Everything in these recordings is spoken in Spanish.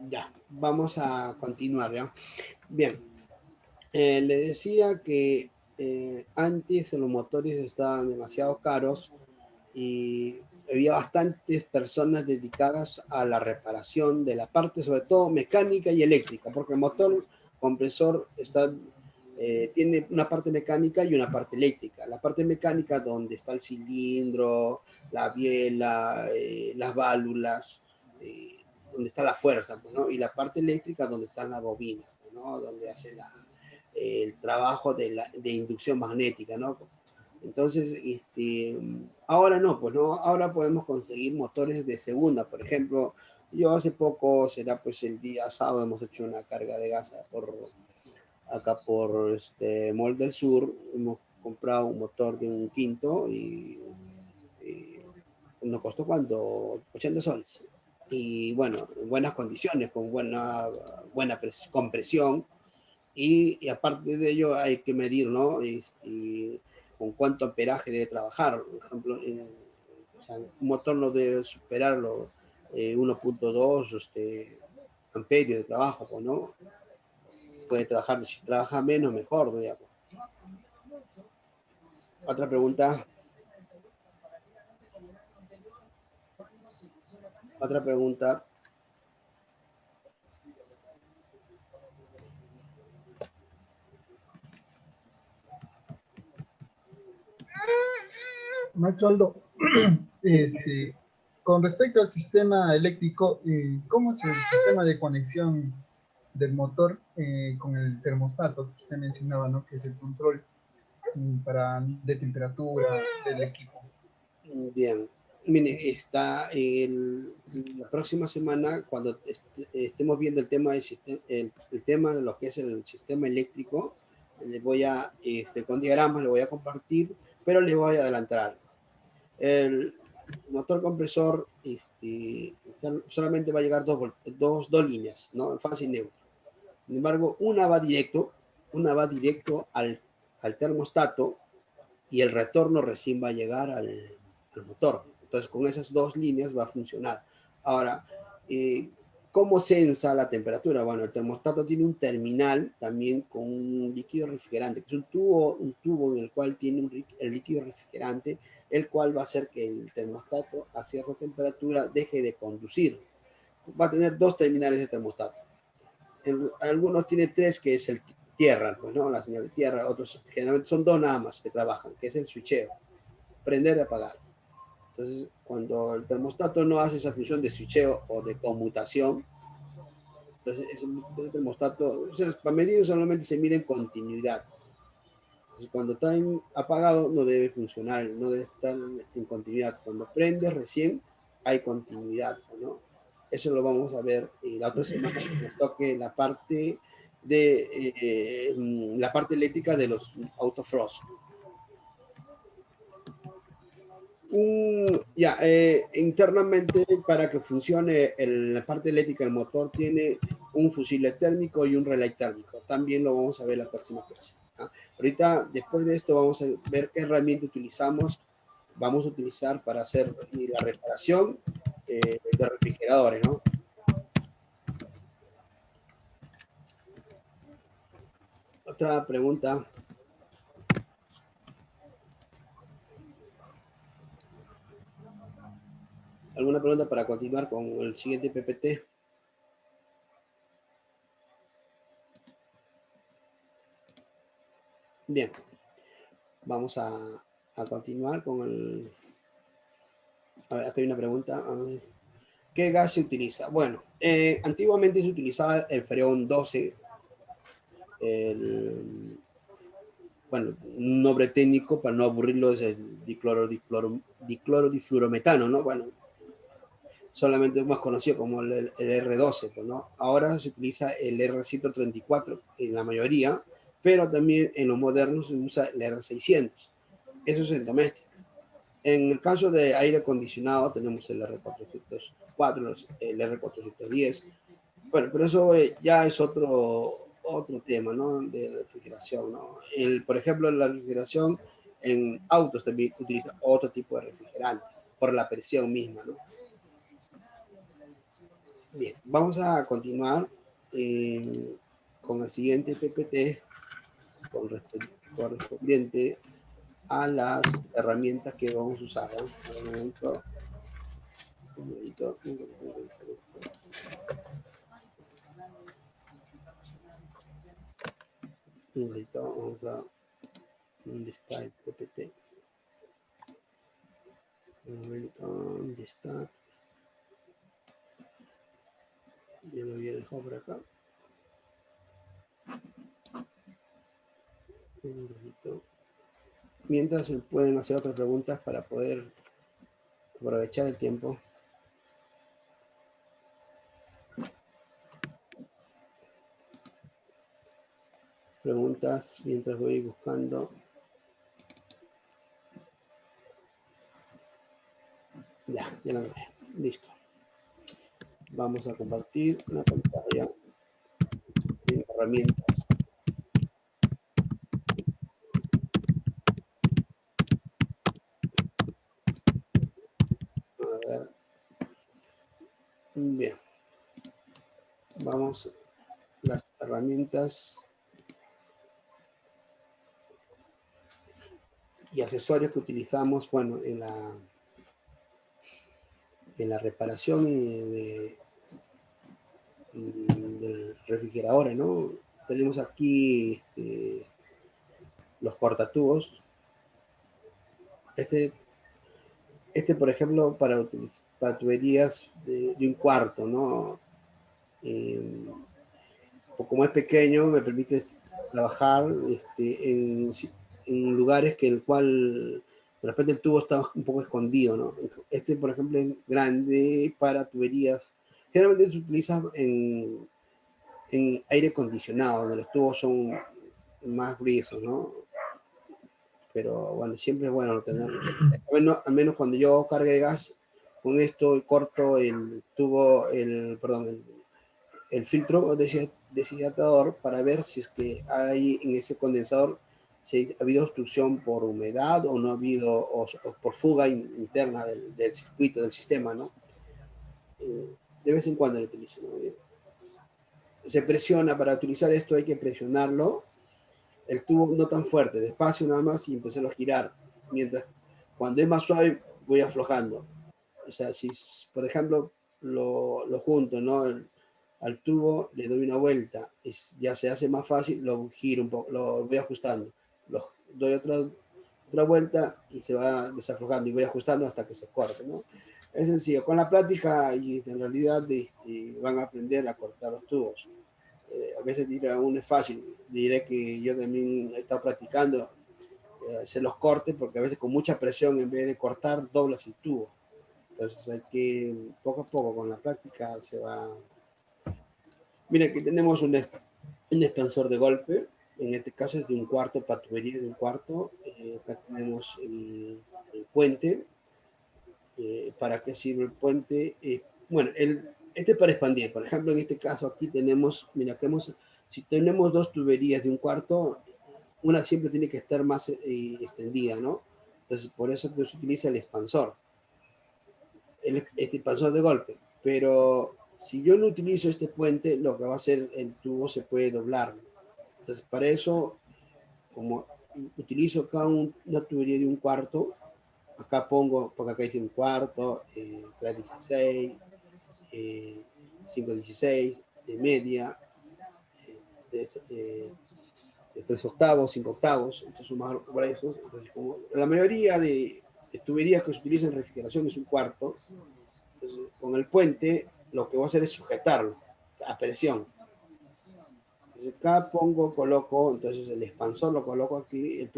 Ya, vamos a continuar, ¿ya? Bien, le decía que antes los motores estaban demasiado caros y había bastantes personas dedicadas a la reparación de la parte, sobre todo mecánica y eléctrica, porque el motor compresor tiene una parte mecánica y una parte eléctrica. La parte mecánica donde está el cilindro, la biela, las válvulas, donde está la fuerza, pues, ¿no? Y la parte eléctrica donde están las bobinas, pues, ¿no? Donde hace el trabajo de inducción magnética, ¿no? Entonces, ahora no, pues no, ahora podemos conseguir motores de segunda. Por ejemplo, yo hace poco, será pues el día sábado, hemos hecho una carga de gas acá por Mall del Sur. Hemos comprado un motor de un quinto y nos costó cuánto, 80 soles. Y bueno, en buenas condiciones, con buena compresión. Y aparte de ello hay que medir, ¿no? Y con cuánto amperaje debe trabajar. Por ejemplo, o sea, un motor no debe superar los 1.2 amperios de trabajo, pues, ¿no? Puede trabajar, si trabaja menos, mejor, digamos. Otra pregunta. Otra pregunta. Macho Aldo, con respecto al sistema eléctrico, ¿cómo es el sistema de conexión del motor con el termostato que usted mencionaba, ¿no? Que es el control de temperatura del equipo. Bien. Mire, la próxima semana, cuando estemos viendo el tema, el tema de lo que es el sistema eléctrico, con diagramas le voy a compartir, pero le voy a adelantar. El motor compresor solamente va a llegar dos líneas, ¿no? Fase y neutro. Sin embargo, una va directo al termostato y el retorno recién va a llegar al motor. Entonces, con esas dos líneas va a funcionar. Ahora, ¿cómo sensa la temperatura? Bueno, el termostato tiene un terminal también con un líquido refrigerante, que es un tubo en el cual tiene el líquido refrigerante, el cual va a hacer que el termostato a cierta temperatura deje de conducir. Va a tener dos terminales de termostato. Algunos tienen tres, que es el tierra, pues, ¿no? La señal de tierra. Otros generalmente son dos nada más que trabajan, que es el switcheo, prender y apagar. Entonces, cuando el termostato no hace esa función de switcheo o de conmutación, entonces el termostato, o sea, para medir solamente se mide en continuidad. Entonces, cuando está apagado no debe funcionar, no debe estar en continuidad. Cuando prende recién hay continuidad, ¿no? Eso lo vamos a ver la otra semana que nos toque la parte eléctrica de los autofrost. Internamente, para que funcione la parte eléctrica del motor, tiene un fusible térmico y un relay térmico. También lo vamos a ver la próxima clase. Ahorita, después de esto, vamos a ver qué herramienta vamos a utilizar para hacer la reparación de refrigeradores, ¿no? Otra pregunta. ¿Alguna pregunta para continuar con el siguiente PPT? Bien, vamos a continuar con el... A ver, aquí hay una pregunta. ¿Qué gas se utiliza? Bueno, antiguamente se utilizaba el freón 12. Bueno, un nombre técnico para no aburrirlo es el diclorodifluorometano, ¿no? Bueno, solamente es más conocido como el R12, pues, ¿no? Ahora se utiliza el R134 en la mayoría, pero también en los modernos se usa el R600. Eso es en doméstico. En el caso de aire acondicionado tenemos el R404, el R410. Bueno, pero eso ya es otro tema, ¿no? De refrigeración, ¿no? Por ejemplo, la refrigeración en autos también utiliza otro tipo de refrigerante por la presión misma, ¿no? Bien, vamos a continuar con el siguiente PPT correspondiente a las herramientas que vamos a usar. Un momento. Un momentito. Un momentito. Vamos a... ¿Dónde está el PPT? Un momento. ¿Dónde está? Yo lo había dejado por acá. Un momentito. Mientras me pueden hacer otras preguntas para poder aprovechar el tiempo. Preguntas mientras voy buscando. Ya lo veo. Listo. Vamos a compartir una pantalla de herramientas. A ver. Bien. Vamos. Las herramientas y accesorios que utilizamos, bueno, en la reparación del refrigerador, ¿no? Tenemos aquí los portatubos. Por ejemplo, para tuberías de un cuarto, ¿no? Como es pequeño, me permite trabajar en lugares que el cual de repente el tubo está un poco escondido, ¿no? Por ejemplo, es grande para tuberías. Generalmente se utiliza en aire acondicionado, donde los tubos son más gruesos, ¿no? Pero bueno, siempre es bueno tenerlo. Al menos cuando yo cargue gas, con esto corto el tubo, el filtro deshidratador para ver si es que hay en ese condensador, si ha habido obstrucción por humedad o no ha habido, o por fuga interna del circuito, del sistema, ¿no? De vez en cuando lo utilizo, ¿no? Se presiona, para utilizar esto hay que presionarlo, el tubo no tan fuerte, despacio nada más y empezarlo a girar, mientras cuando es más suave voy aflojando. O sea, si por ejemplo lo junto, ¿no? Al tubo le doy una vuelta, ya se hace más fácil, lo giro un poco, lo voy ajustando, lo doy otra vuelta y se va desaflojando y voy ajustando hasta que se corte, ¿no? Es sencillo, con la práctica y en realidad van a aprender a cortar los tubos. A veces dirá uno es fácil, diré que yo también he estado practicando hacer los cortes porque a veces con mucha presión en vez de cortar doblas el tubo. Entonces hay que poco a poco con la práctica se va. Mira, aquí tenemos un expansor de golpe, en este caso es de un cuarto, para tubería de un cuarto. Acá tenemos el puente. ¿Para qué sirve el puente? Bueno, este es para expandir. Por ejemplo, en este caso aquí tenemos, mira, si tenemos dos tuberías de un cuarto, una siempre tiene que estar más extendida, ¿no? Entonces, por eso que se utiliza el expansor, este expansor de golpe. Pero si yo no utilizo este puente, lo que va a hacer el tubo se puede doblar. Entonces, para eso, como utilizo acá una tubería de un cuarto, acá pongo, porque acá dice un cuarto, 316, 516, de media, de 3 octavos, 5 octavos, entonces sumar por eso. Entonces, como la mayoría de tuberías que se utilizan en refrigeración es un cuarto, entonces, con el puente lo que voy a hacer es sujetarlo a presión. Entonces, acá coloco, entonces el expansor lo coloco aquí,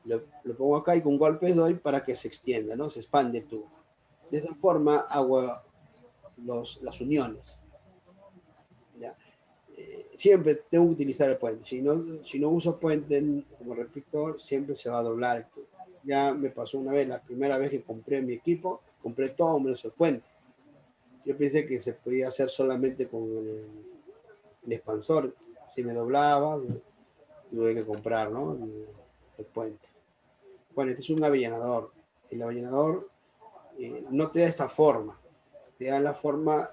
lo pongo acá y con golpes doy para que se extienda, ¿no? Se expande el tubo. De esa forma hago las uniones. ¿Ya? Siempre tengo que utilizar el puente. Si no uso puente como repito, siempre se va a doblar el tubo. Ya me pasó una vez, la primera vez que compré mi equipo, compré todo menos el puente. Yo pensé que se podía hacer solamente con el expansor. Si me doblaba, tuve que comprar, ¿no? El puente. Bueno, este es un avellanador. El avellanador no te da esta forma, te da la forma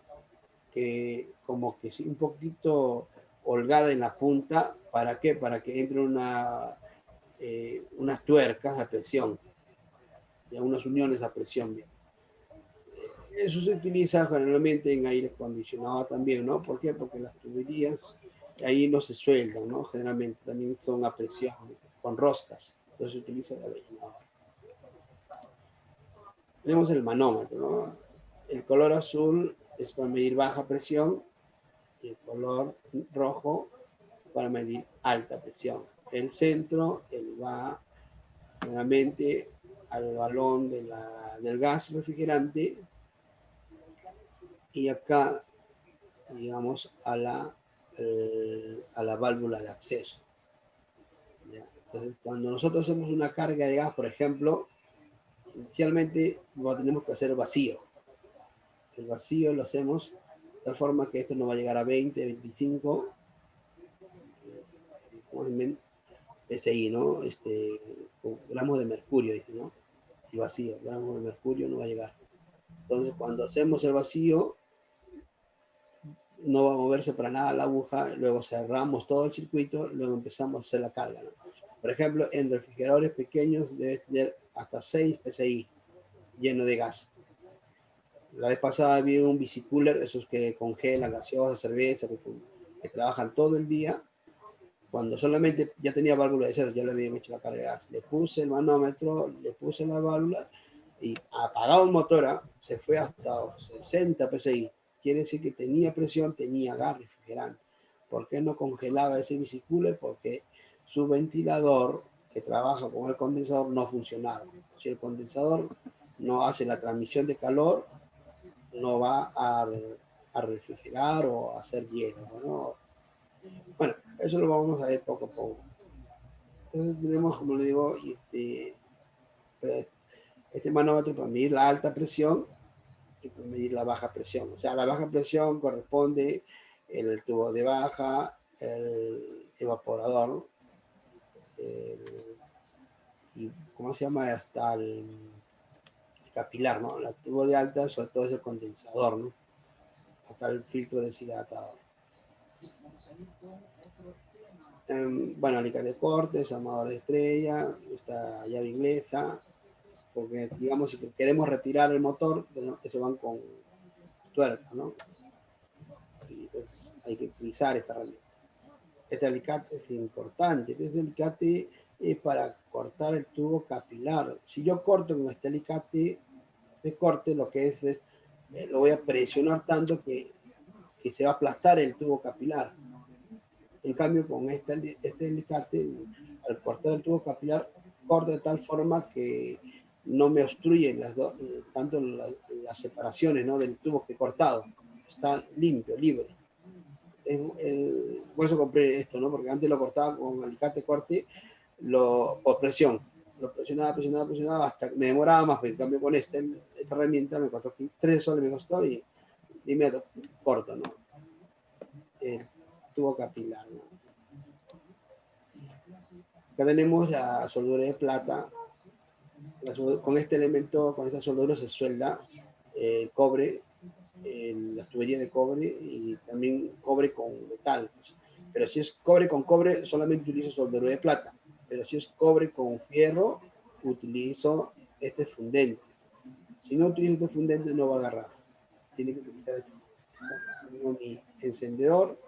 que como que sí, un poquito holgada en la punta. ¿Para qué? Para que entre unas tuercas a presión, ya unas uniones a presión. Bien. Eso se utiliza generalmente en aire acondicionado también, ¿no? ¿Por qué? Porque las tuberías ahí no se sueldan, ¿no? Generalmente también son a presión, con roscas. Entonces se utiliza la rellenador. Tenemos el manómetro, ¿no? El color azul es para medir baja presión y el color rojo para medir alta presión. El centro va generalmente al balón del gas refrigerante y acá, digamos, a la válvula de acceso. ¿Ya? Entonces, cuando nosotros hacemos una carga de gas, por ejemplo, inicialmente lo tenemos que hacer vacío. El vacío lo hacemos de tal forma que esto no va a llegar a 20, 25 PSI, ¿no? Gramos de mercurio, dice, ¿no? El vacío, gramos de mercurio no va a llegar. Entonces, cuando hacemos el vacío, no va a moverse para nada la aguja, luego cerramos todo el circuito, luego empezamos a hacer la carga, ¿no? Por ejemplo, en refrigeradores pequeños debe tener hasta 6 PSI lleno de gas. La vez pasada vi un bicicooler, esos que congelan gaseosa, cerveza, que trabajan todo el día. Cuando solamente ya tenía válvula de cero, ya le habían hecho la carga de gas. Le puse el manómetro, le puse la válvula y apagado el motor, se fue hasta 60 PSI. Quiere decir que tenía presión, tenía gas refrigerante. ¿Por qué no congelaba ese bicicooler? Porque su ventilador que trabaja con el condensador no funcionaba. Si el condensador no hace la transmisión de calor, no va a refrigerar o a hacer hielo, ¿no? Bueno, eso lo vamos a ver poco a poco. Entonces tenemos, como le digo, este manómetro para medir la alta presión y para medir la baja presión. O sea, la baja presión corresponde en el tubo de baja, el evaporador, y ¿cómo se llama? Hasta el capilar, ¿no? El tubo de alta, sobre todo es el condensador, ¿no? Hasta el filtro deshidratador. Bueno, alicate de cortes, amador de estrella, esta llave inglesa, porque digamos si queremos retirar el motor, eso van con tuerca, ¿no? Y entonces hay que utilizar esta herramienta. Este alicate es importante, este alicate es para cortar el tubo capilar. Si yo corto con este alicate de corte, lo que es lo voy a presionar tanto que se va a aplastar el tubo capilar. En cambio, con este alicate, al cortar el tubo capilar, corta de tal forma que no me obstruyen tanto las separaciones, ¿no? Del tubo que he cortado. Está limpio, libre. Por eso compré esto, ¿no? Porque antes lo cortaba con alicate corte por presión. Lo presionaba hasta que me demoraba más. En cambio, con esta herramienta me costó 3 soles, me costó y me corto, ¿no? El tubo capilar, ¿no? Acá tenemos la soldadura de plata. Con este elemento, con esta soldadura se suelda el cobre, las tuberías de cobre y también cobre con metal. Pero si es cobre con cobre, solamente utilizo soldadura de plata. Pero si es cobre con fierro, utilizo este fundente. Si no utilizo este fundente, no va a agarrar. Tiene que utilizar este. Tengo mi encendedor,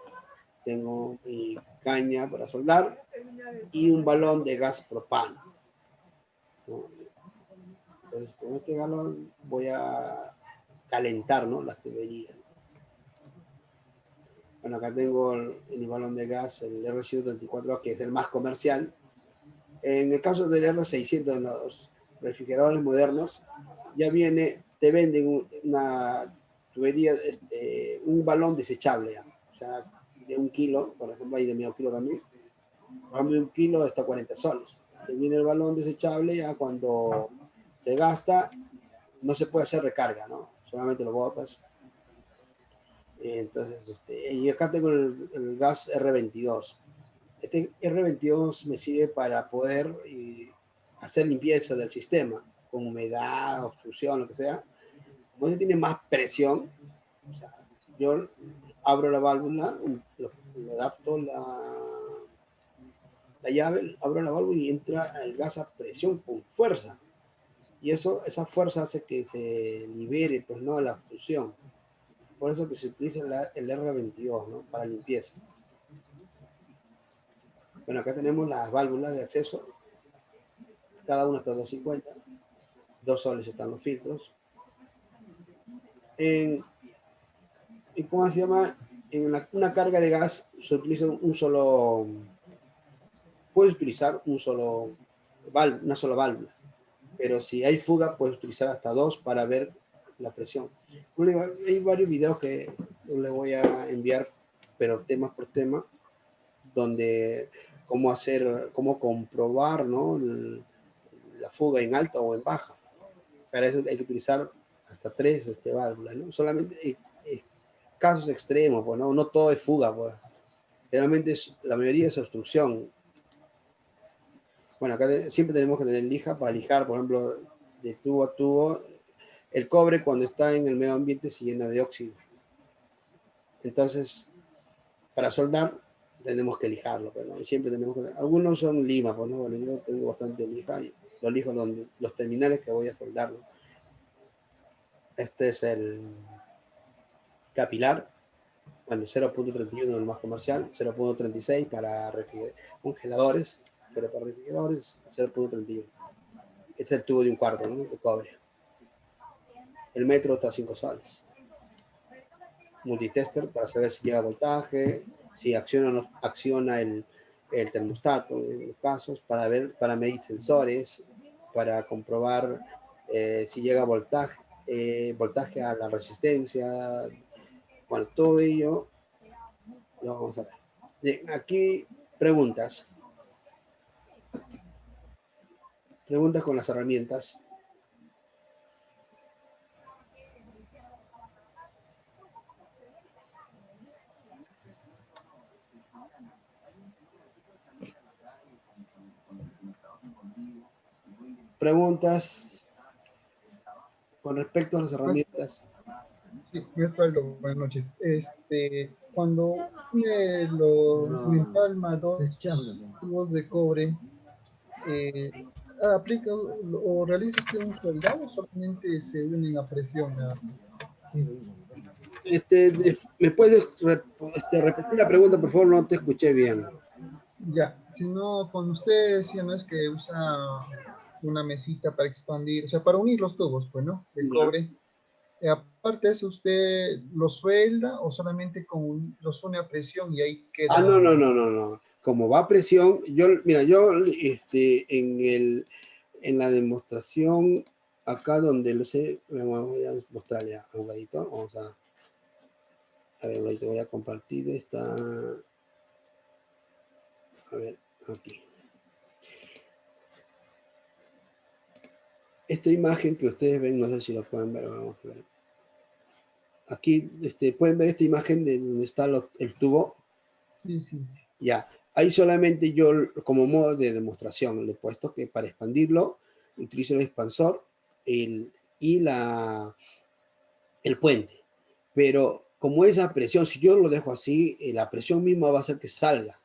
tengo mi caña para soldar y un balón de gas propano, ¿no? Entonces, con este galón voy a calentar, ¿no? Las tuberías. Bueno, acá tengo el balón de gas, el R134, que es el más comercial. En el caso del R600, en los refrigeradores modernos, ya te venden una tubería, un balón desechable, ¿ya? O sea, de 1 kilo, por ejemplo, hay de medio kilo también. Por ejemplo, de 1 kilo está 40 soles. Te viene el balón desechable, ya cuando se gasta, no se puede hacer recarga, ¿no? Solamente lo botas. Entonces, y acá tengo el gas R22. Este R22 me sirve para poder hacer limpieza del sistema, con humedad, obstrucción, lo que sea. Como este tiene más presión, o sea, yo abro la válvula, le adapto la llave, abro la válvula y entra el gas a presión con fuerza. Y esa fuerza hace que se libere, pues, ¿no?, la obstrucción. Por eso que se utiliza el R22, ¿no?, para limpieza. Bueno, acá tenemos las válvulas de acceso, cada una está a 250, 2 soles están los filtros. ¿Cómo se llama? En una carga de gas se utiliza un solo, puedes utilizar una sola válvula, pero si hay fuga puedes utilizar hasta 2 para ver la presión. Hay varios videos que les voy a enviar, pero tema por tema, donde cómo comprobar, ¿no?, la fuga en alta o en baja. Para eso hay que utilizar hasta 3 válvulas, ¿no? Solamente casos extremos, pues, ¿no? No todo es fuga, pues. Generalmente la mayoría es obstrucción. Bueno, acá siempre tenemos que tener lija para lijar, por ejemplo, de tubo a tubo. El cobre, cuando está en el medio ambiente, se llena de óxido. Entonces, para soldar, tenemos que lijarlo, pues, ¿no? Y siempre tenemos que... Algunos son lima, pues, ¿no? Bueno, yo tengo bastante lija y lo lijo los terminales que voy a soldar, ¿no? Este es el capilar. Bueno, 0.31 el más comercial, 0.36 para congeladores, pero para refrigeradores 0.31. Este es el tubo de 1/4, ¿no?, de cobre. El metro está a 5 soles. Multitester para saber si llega voltaje, si acciona o no acciona el termostato, en los casos, para medir sensores, para comprobar si llega voltaje a la resistencia. Bueno, todo ello lo vamos a ver. Bien, aquí preguntas. Preguntas con las herramientas. Preguntas con respecto a las herramientas. Sí, maestro Aldo, buenas noches. Cuando me empalma dos tubos de cobre, ¿aplica o realiza usted un soldado o solamente se unen a presión? ¿Me puedes repetir la pregunta, por favor? No te escuché bien. Ya, si no, con usted decía, ¿no?, es que usa una mesita para expandir, o sea, para unir los tubos, pues, ¿no?, de ¿Ya? cobre. Aparte de eso, ¿usted lo suelda o solamente los une a presión y ahí No, queda? no, no, no, no. Como va a presión, mira, en la demostración, acá donde lo sé, voy a mostrarle a un ladito. Vamos a ver, un ladito, voy a compartir esta. A ver, aquí. Esta imagen que ustedes ven, no sé si lo pueden ver, vamos a ver. Aquí pueden ver esta imagen de donde está el tubo. Sí, sí, sí. Ya, ahí solamente yo, como modo de demostración, le he puesto que para expandirlo utilizo el expansor y el puente. Pero como esa presión, si yo lo dejo así, la presión misma va a hacer que salga.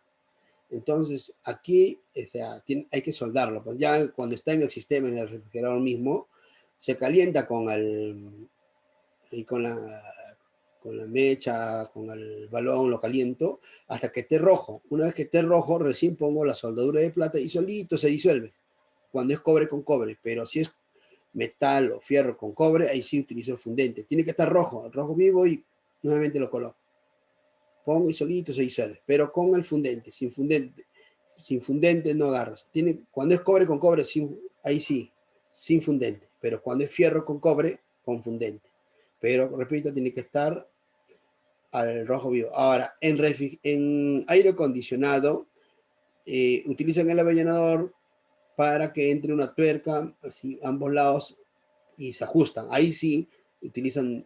Entonces aquí, o sea, hay que soldarlo. Pues ya cuando está en el sistema, en el refrigerador mismo, se calienta con la mecha, con el balón, lo caliento, hasta que esté rojo. Una vez que esté rojo, recién pongo la soldadura de plata y solito se disuelve, cuando es cobre con cobre. Pero si es metal o fierro con cobre, ahí sí utilizo el fundente. Tiene que estar rojo, el rojo vivo, y nuevamente lo coloco. Pongo y solito se disuelve, pero con el fundente. Sin fundente no agarras. Cuando es cobre con cobre, ahí sí, sin fundente. Pero cuando es fierro con cobre, con fundente. Pero, repito, tiene que estar al rojo vivo. Ahora, en aire acondicionado, utilizan el avellanador para que entre una tuerca, así, ambos lados, y se ajustan. Ahí sí utilizan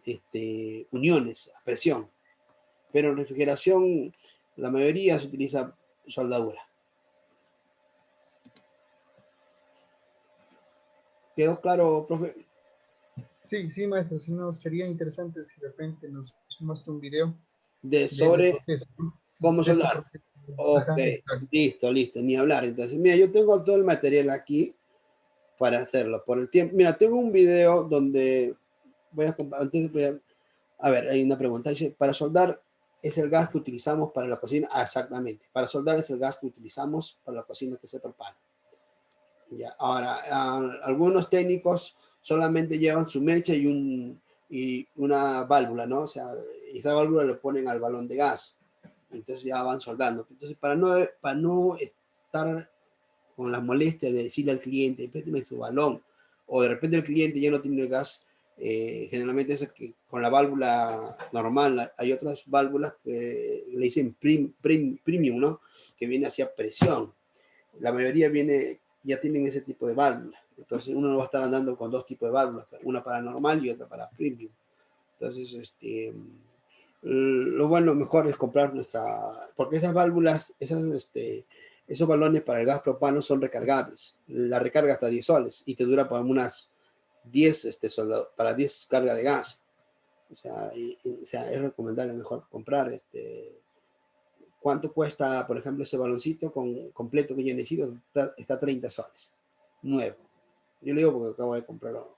uniones a presión. Pero en refrigeración, la mayoría se utiliza soldadura. ¿Quedó claro, profe? Sí, sí, maestro, si no, sería interesante si de repente nos muestra un video De de ese sobre proceso, ¿no? cómo De ese soldar. proceso. Ok, Ajá, exacto. listo, listo, ni hablar. Entonces, mira, yo tengo todo el material aquí para hacerlo. Por el tiempo, mira, tengo un video donde voy a, antes a ver, hay una pregunta. Dice, para soldar es el gas que utilizamos para la cocina. Ah, exactamente. Para soldar es el gas que utilizamos para la cocina que se prepara. Ya, ahora, algunos técnicos solamente llevan su mecha y una válvula, ¿no? O sea, esa válvula le ponen al balón de gas. Entonces ya van soldando. Entonces, para no estar con la molestia de decirle al cliente, préstame su balón, o de repente el cliente ya no tiene gas, generalmente es que con la válvula normal, hay otras válvulas que le dicen premium, ¿no? Que viene hacia presión. La mayoría ya tienen ese tipo de válvulas. Entonces uno no va a estar andando con dos tipos de válvulas, una para normal y otra para premium. Entonces, lo bueno, mejor es comprar porque esas válvulas, esos balones para el gas propano son recargables. La recarga hasta 10 soles y te dura para unas 10, para 10 cargas de gas. O sea, es recomendable mejor comprar ¿cuánto cuesta, por ejemplo, ese baloncito completo que yo necesito? Está 30 soles, nuevo. Yo le digo porque acabo de comprarlo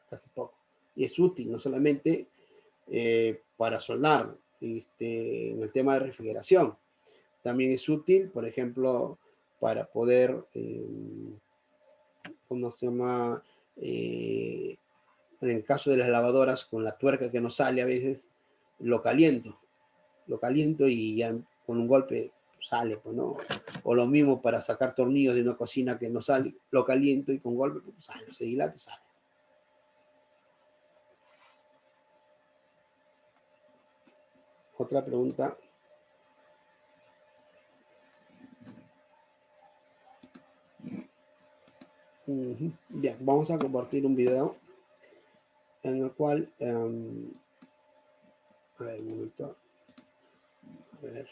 hace poco. Y es útil, no solamente para soldar, en el tema de refrigeración. También es útil, por ejemplo, para poder, ¿cómo se llama? Eh, en el caso de las lavadoras, con la tuerca que no sale a veces, lo caliento y ya con un golpe sale, pues, ¿no? O lo mismo para sacar tornillos de una cocina que no sale, lo caliento y con golpe pues, sale, se dilata y sale. Otra pregunta. Bien, vamos a compartir un video en el cual, a ver, un momento, a ver,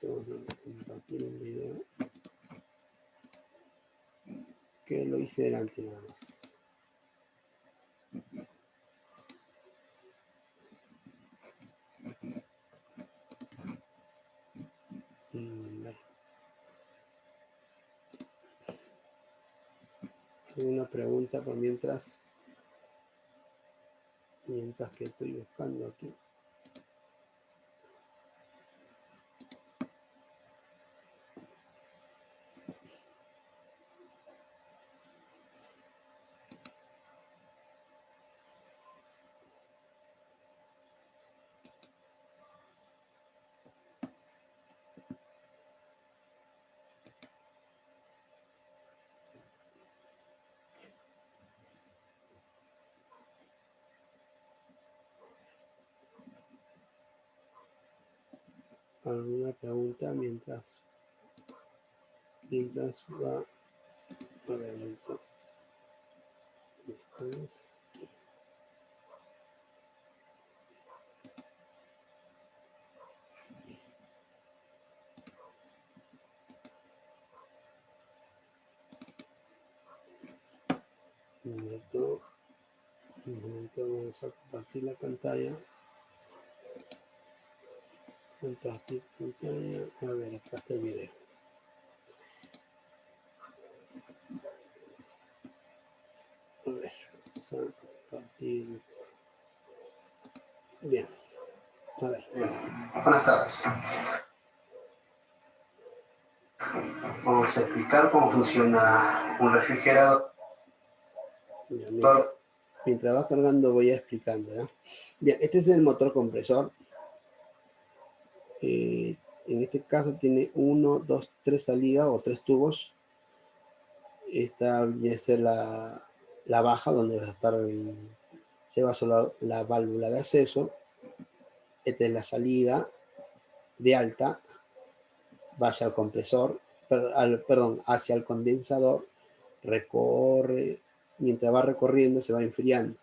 vamos a compartir un video que lo hice delante nada más. Vale. Una pregunta por mientras que estoy buscando aquí. ¿Alguna pregunta mientras va? A ver, un momento. Estamos. Un momento, vamos a compartir la pantalla. Compartir pantalla. A ver, acá está el video. A ver, vamos a compartir. Bien. A ver. Bien. Buenas tardes. Vamos a explicar cómo funciona un refrigerador. Bien, mientras va cargando voy explicando. ¿Ya? Bien, este es el motor compresor. En este caso tiene 1, 2, 3 salidas o 3 tubos. Esta viene a ser la baja donde va a estar se va a soldar la válvula de acceso. Esta es la salida de alta, va hacia el compresor, perdón, hacia el condensador, recorre, mientras va recorriendo se va enfriando,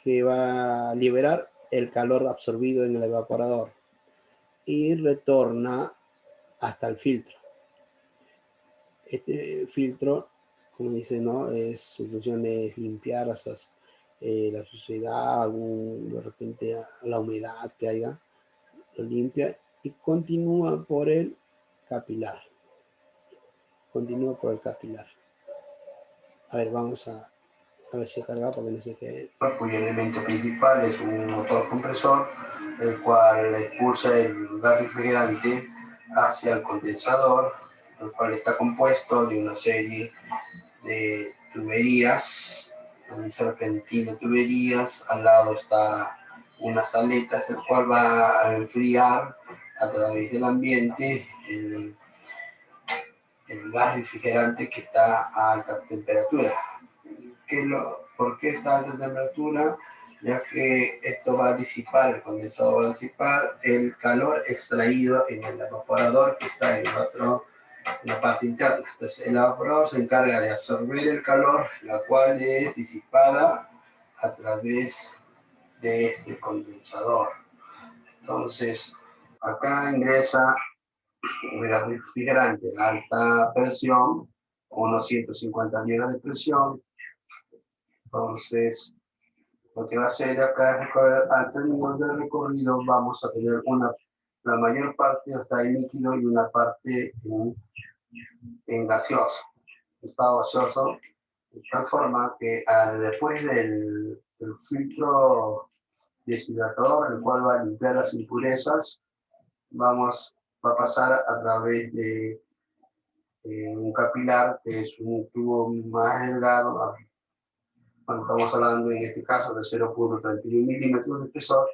que va a liberar el calor absorbido en el evaporador y retorna hasta el filtro. Este filtro como dice, ¿no? Su función es limpiar la suciedad, de repente la humedad que haya, lo limpia y continúa por el capilar. Continúa por el capilar. A ver, vamos a ver si carga porque no sé qué. Cuyo elemento principal es un motor compresor, el cual expulsa el gas refrigerante hacia el condensador, el cual está compuesto de una serie de tuberías, un serpentín de tuberías, al lado está unas aletas, el cual va a enfriar a través del ambiente el gas refrigerante que está a alta temperatura. ¿Por qué está a alta temperatura? Ya que esto va a disipar, el condensador va a disipar el calor extraído en el evaporador que está en la parte interna. Entonces el evaporador se encarga de absorber el calor, la cual es disipada a través de este condensador. Entonces acá ingresa un refrigerante a alta presión, unos 150 libras de presión. Entonces, lo que va a hacer acá es al término del recorrido vamos a tener la mayor parte está en líquido y una parte en gaseoso, estado gaseoso, de tal forma que después del filtro deshidratador, el cual va a limpiar las impurezas, va a pasar a través de un capilar, que es un tubo más delgado, cuando estamos hablando en este caso de 0.31 milímetros de espesor.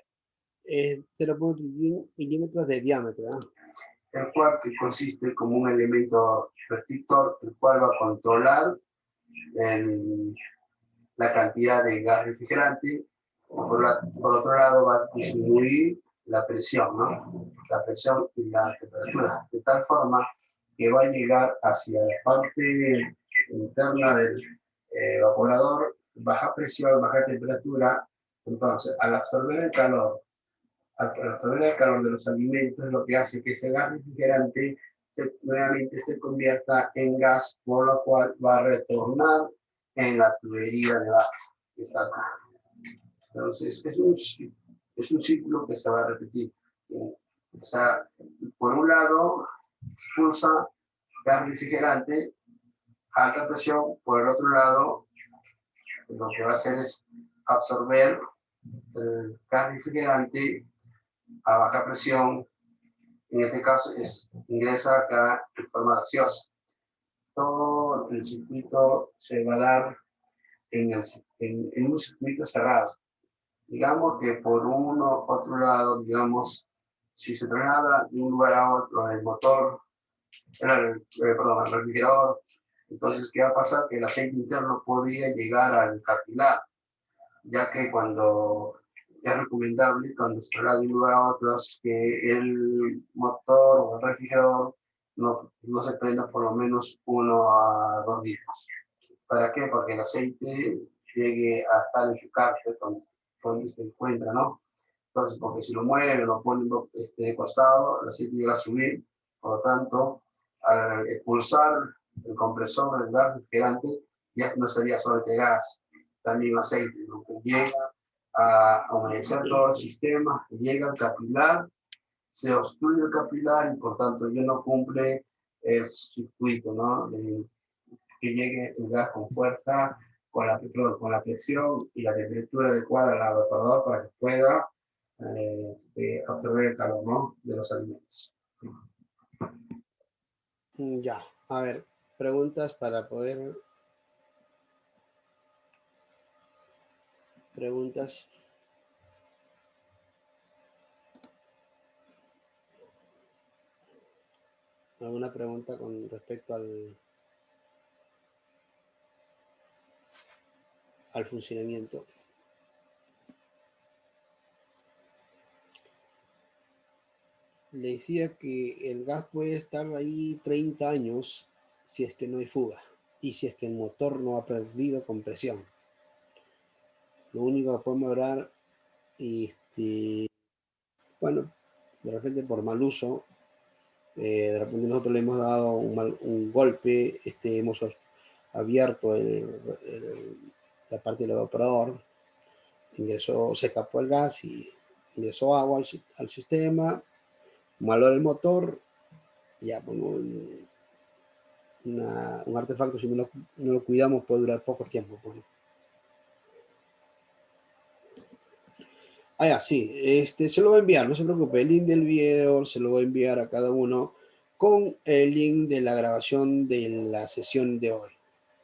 0.31 milímetros de diámetro, ¿eh? El cual que consiste como un elemento restrictor, el cual va a controlar la cantidad de gas refrigerante. Por otro lado, va a disminuir la presión, ¿no? La presión y la temperatura, de tal forma que va a llegar hacia la parte interna del evaporador, baja presión, baja temperatura. Entonces, al absorber el calor de los alimentos, lo que hace que ese gas refrigerante nuevamente se convierta en gas, por lo cual va a retornar en la tubería de gas que está acá. Entonces, es un ciclo que se va a repetir. O sea, por un lado, expulsa gas refrigerante a alta presión, por el otro lado, lo que va a hacer es absorber el gas refrigerante a baja presión. En este caso ingresa acá en forma gaseosa. Todo el circuito se va a dar en un circuito cerrado. Digamos que por otro lado, digamos, si se traslada de un lugar a otro el motor, el refrigerador, entonces, ¿qué va a pasar? Que el aceite interno podría llegar al capilar, ya que es recomendable cuando se traslada de un lugar a otro que el motor o el refrigerador no se prenda por lo menos 1 a 2 días. ¿Para qué? Para que el aceite llegue a estar en su cárcel donde se encuentra, ¿no? Entonces, porque si lo mueven, lo ponen de costado, el aceite llega a subir, por lo tanto, al expulsar el compresor del gas refrigerante, ya no sería solamente gas, también aceite, lo que llega a humedecer todo el sistema, llega al capilar, se obstruye el capilar y por tanto ya no cumple el circuito, ¿no? Que llegue el gas con fuerza, con la presión y la temperatura adecuada al evaporador para que pueda absorber el calor, ¿no? De los alimentos. Ya, a ver, preguntas para poder... Preguntas. ¿Alguna pregunta con respecto al funcionamiento? Le decía que el gas puede estar ahí 30 años si es que no hay fuga y si es que el motor no ha perdido compresión. Lo único que podemos lograr, bueno, de repente por mal uso, de repente nosotros le hemos dado un golpe, hemos abierto la parte del evaporador, se escapó el gas y ingresó agua al sistema, malora el motor, ya, bueno, un artefacto, si no lo cuidamos, puede durar poco tiempo. Pues. Sí, se lo voy a enviar, no se preocupe, el link del video se lo voy a enviar a cada uno con el link de la grabación de la sesión de hoy.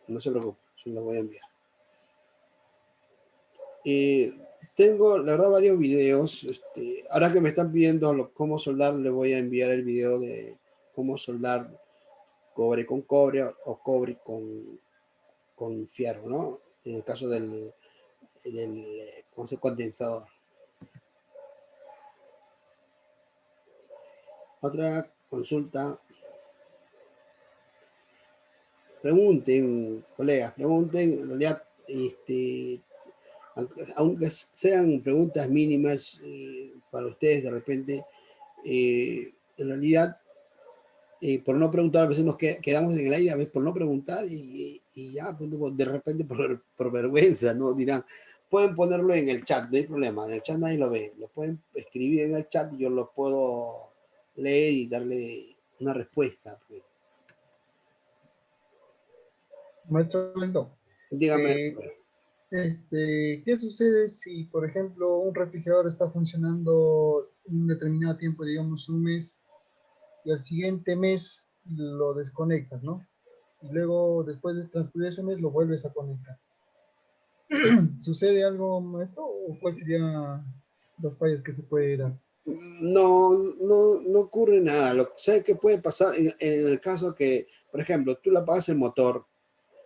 No se preocupe, se lo voy a enviar. Tengo, la verdad, varios videos. Ahora que me están pidiendo cómo soldar, le voy a enviar el video de cómo soldar cobre con cobre o cobre con fierro, ¿no? En el caso del ¿cómo se llama? Condensador. Otra consulta. Pregunten, colegas, pregunten. En realidad, aunque sean preguntas mínimas para ustedes de repente, en realidad, por no preguntar, a veces nos quedamos en el aire, a veces por no preguntar y ya, pues, de repente por vergüenza, ¿no? Dirán, pueden ponerlo en el chat, no hay problema, en el chat nadie lo ve, lo pueden escribir en el chat y yo lo puedo leer y darle una respuesta. Pues. Maestro Aldo, Dígame. ¿qué sucede si, por ejemplo, un refrigerador está funcionando un determinado tiempo, digamos un mes, y al siguiente mes lo desconectas, ¿no? Y luego, después de transcurrir ese mes, lo vuelves a conectar? ¿Sucede algo, maestro? ¿O cuál serían las fallas que se puede dar? No ocurre nada. Lo que sé que puede pasar en el caso que, por ejemplo, tú le apagas el motor,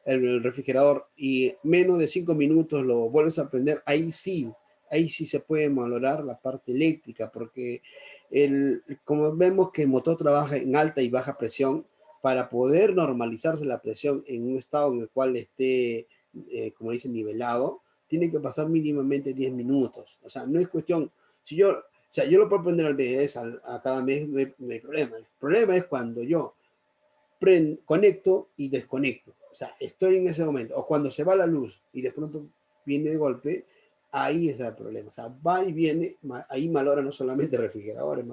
el refrigerador, y menos de 5 minutos lo vuelves a prender, ahí sí se puede valorar la parte eléctrica, porque como vemos que el motor trabaja en alta y baja presión, para poder normalizarse la presión en un estado en el cual esté, como dicen, nivelado, tiene que pasar mínimamente 10 minutos. O sea, no es cuestión, o sea, yo lo puedo prender al mes, a cada mes, no hay problema. El problema es cuando yo conecto y desconecto. O sea, estoy en ese momento. O cuando se va la luz y de pronto viene de golpe, ahí está el problema. O sea, va y viene, ahí malora no solamente refrigeradores,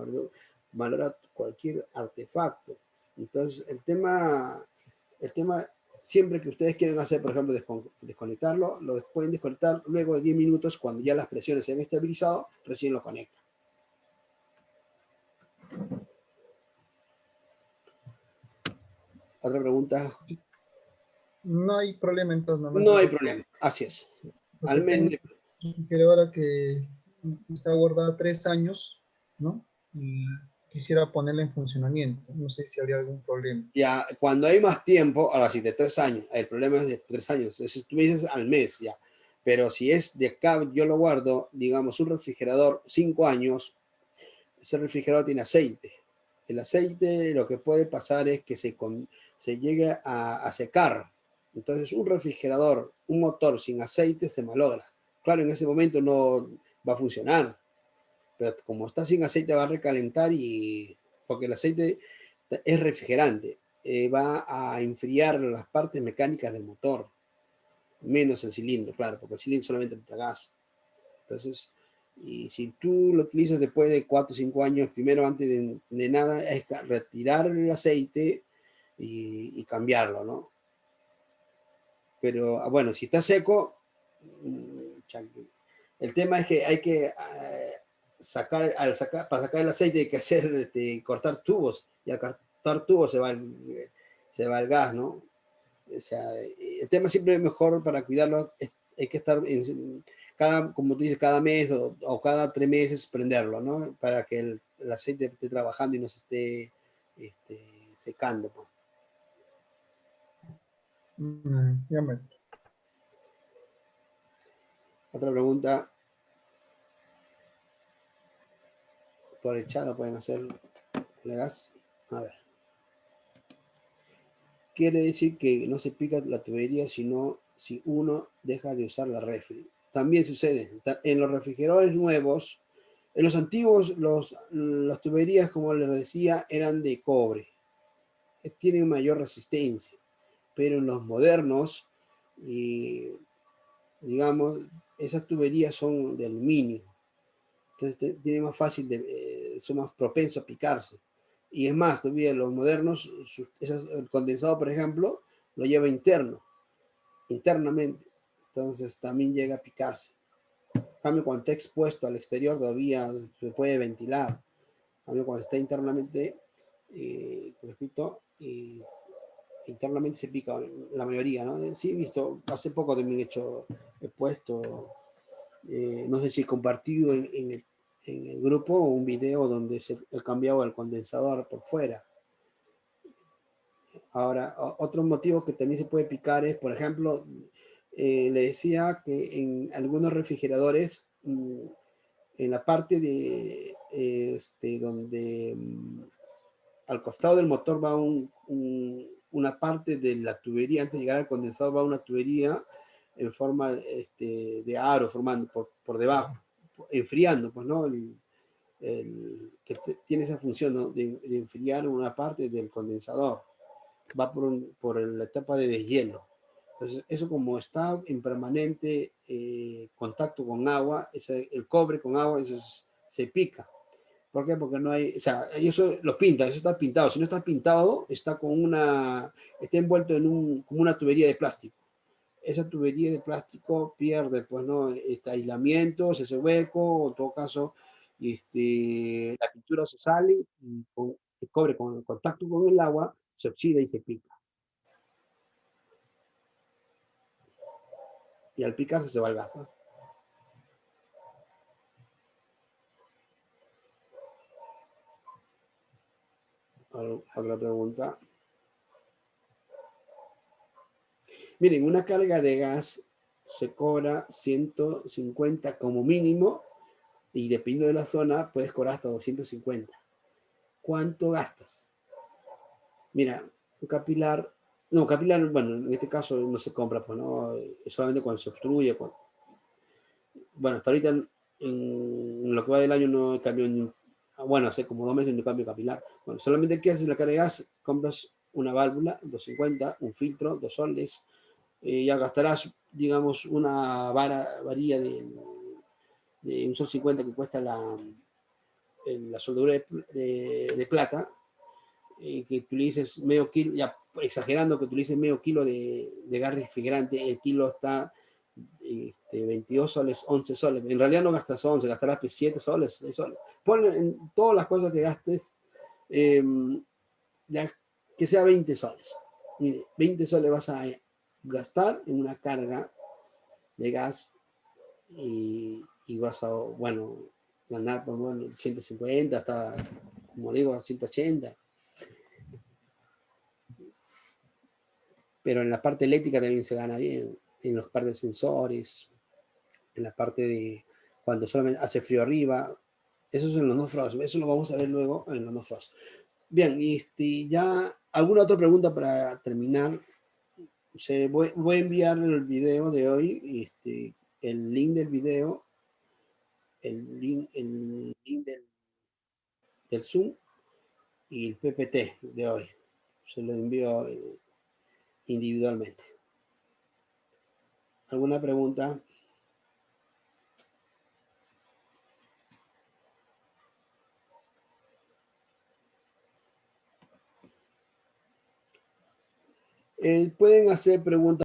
malora cualquier artefacto. Entonces, el tema siempre que ustedes quieren hacer, por ejemplo, desconectarlo, lo pueden desconectar luego de 10 minutos, cuando ya las presiones se han estabilizado, recién lo conectan. ¿Otra pregunta? No hay problema entonces, ¿no, No maestro? hay problema, así es. Porque Al tengo menos. una refrigeradora que está guardada 3 años, ¿no? Y quisiera ponerla en funcionamiento. No sé si habría algún problema. Ya, cuando hay más tiempo, ahora sí, de 3 años, el problema es de 3 años. Entonces, tú me dices al mes ya. Pero si es de acá, yo lo guardo, digamos, un refrigerador, 5 años, ese refrigerador tiene aceite. El aceite, lo que puede pasar es que se llegue a secar. Entonces, un refrigerador, un motor sin aceite se malogra. Claro, en ese momento no va a funcionar, pero como está sin aceite va a recalentar porque el aceite es refrigerante, va a enfriar las partes mecánicas del motor, menos el cilindro, claro, porque el cilindro solamente entra gas. Entonces, y si tú lo utilizas después de 4 o 5 años, primero antes de nada es retirar el aceite y cambiarlo, ¿no? Pero bueno, si está seco, el tema es que hay que para sacar el aceite hay que hacer, cortar tubos, y al cortar tubos se va el gas, ¿no? O sea, el tema siempre es mejor para cuidarlo, hay que estar como tú dices, cada mes o cada 3 meses prenderlo, ¿no? Para que el aceite esté trabajando y no se esté secando, pues. Ya me... Otra pregunta por el chat, pueden hacer, colegas. A ver. Quiere decir que no se pica la tubería si uno deja de usar la refri. También sucede. En los refrigeradores nuevos, en los antiguos, las tuberías, como les decía, eran de cobre. Tienen mayor resistencia. pero en los modernos, digamos, esas tuberías son de aluminio. Entonces tiene más fácil, son más propensos a picarse. Y es más, todavía los modernos, el condensado, por ejemplo, lo lleva internamente. Entonces también llega a picarse. En cambio, cuando está expuesto al exterior todavía se puede ventilar. En cambio, cuando está internamente, repito, internamente se pica la mayoría, ¿no? Sí, he visto, hace poco también he puesto, no sé si he compartido en el grupo un video donde se ha cambiado el condensador por fuera. Ahora, otro motivo que también se puede picar es, por ejemplo, le decía que en algunos refrigeradores, en la parte de donde al costado del motor va una parte de la tubería, antes de llegar al condensador va una tubería en forma de aro, formando por debajo, enfriando, pues, ¿no? Tiene esa función, ¿no? de enfriar una parte del condensador. Va por la etapa de deshielo. Entonces, eso como está en permanente contacto con agua, el cobre con agua, eso se pica. ¿Por qué? Porque no hay, o sea, eso lo pinta, eso está pintado. Si no está pintado, está envuelto como una tubería de plástico. Esa tubería de plástico pierde, pues, ¿no? Este aislamiento, se hace hueco, o en todo caso, la pintura se sale y el cobre con el contacto con el agua se oxida y se pica. Y al picarse se va el gas, ¿no? Otra pregunta. Miren, una carga de gas se cobra 150 como mínimo y dependiendo de la zona puedes cobrar hasta 250. ¿Cuánto gastas? Mira, un capilar, no, capilar, bueno, en este caso no se compra, pues, ¿no? Solamente cuando se obstruye. Bueno, hasta ahorita en lo que va del año no he cambiado bueno, hace como 2 meses no cambio capilar. Bueno, solamente que haces la carga de gas, compras una válvula, 250, un filtro, 2 soles, ya gastarás, digamos, una varilla de un sol 50 que cuesta la soldadura de plata, que utilices medio kilo, ya exagerando que utilices medio kilo de gas refrigerante, el kilo está 22 soles, 11 soles. En realidad no gastas 11, gastarás 7 soles, 6 soles. Ponle en todas las cosas que gastes, ya que sea 20 soles. Mire, 20 soles vas a gastar en una carga de gas y vas a, bueno, ganar, pues, bueno, 150 hasta, como digo, 180. Pero en la parte eléctrica también se gana bien, en los partes de sensores, en la parte de cuando solamente hace frío arriba, eso es en los no frost, eso lo vamos a ver luego en los no frost. Bien, ya, ¿alguna otra pregunta para terminar? Voy a enviar el video de hoy, el link del video, el link del Zoom y el PPT de hoy. Se lo envío individualmente. ¿Alguna pregunta? Pueden hacer preguntas.